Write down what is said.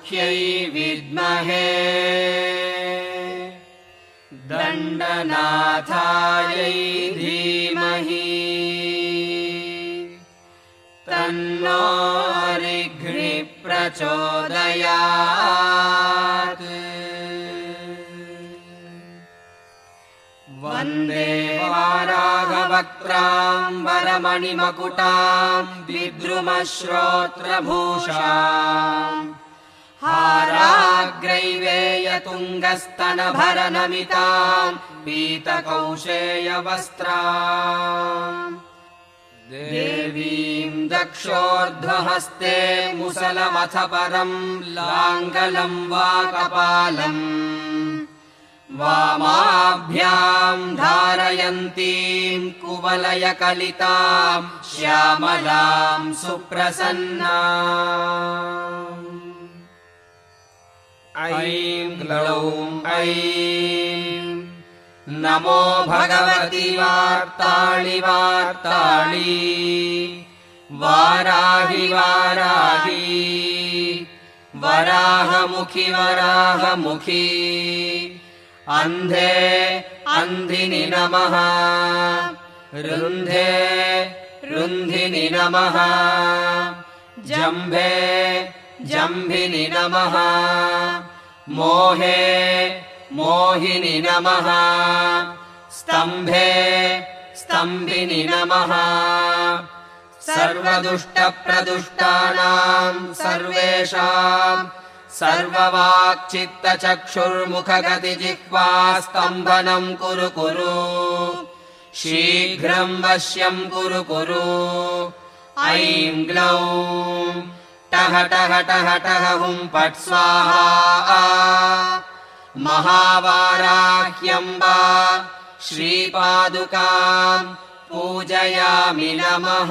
कामाख्यै विद्महे दण्डनाथायै धीमहि तन्नो ऋग्भिः प्रचोदयात्। वन्दे वाराहवक्त्रां वरमणिमकुटां विद्रुमश्रोत्रभूषाम् हाराग्रैवेयतुङ्गस्तनभरनमितां पीतकौशेयवस्त्राम् देवीं दक्षोर्ध्वहस्ते मुसलमथ परं लाङ्गलं वा कपालम् वामाभ्यां धारयन्तीं कुवलयकलितां श्यामलां सुप्रसन्नाम्। ऐं ग्लौं ऐं नमो भगवति वार्ताळि वार्ताळि वाराहि वाराहि वराहमुखि वराहमुखि अन्धे अन्धिनि नमः रुन्धे रुन्धिनि नमः जम्भे जम्भिनि नमः मोहे मोहिनि नमः स्तम्भे स्तम्भिनि नमः सर्वदुष्टप्रदुष्टानां सर्वेषां सर्ववाक्चित्तचक्षुर्मुखगतिजिह्वा स्तम्भनं कुरु कुरु शीघ्रं वश्यं कुरु कुरु। ऐं ग्लौं टह टह टह टह हुं फट् स्वाहा महावाराह्यम्बा श्रीपादुकां पूजयामि नमः।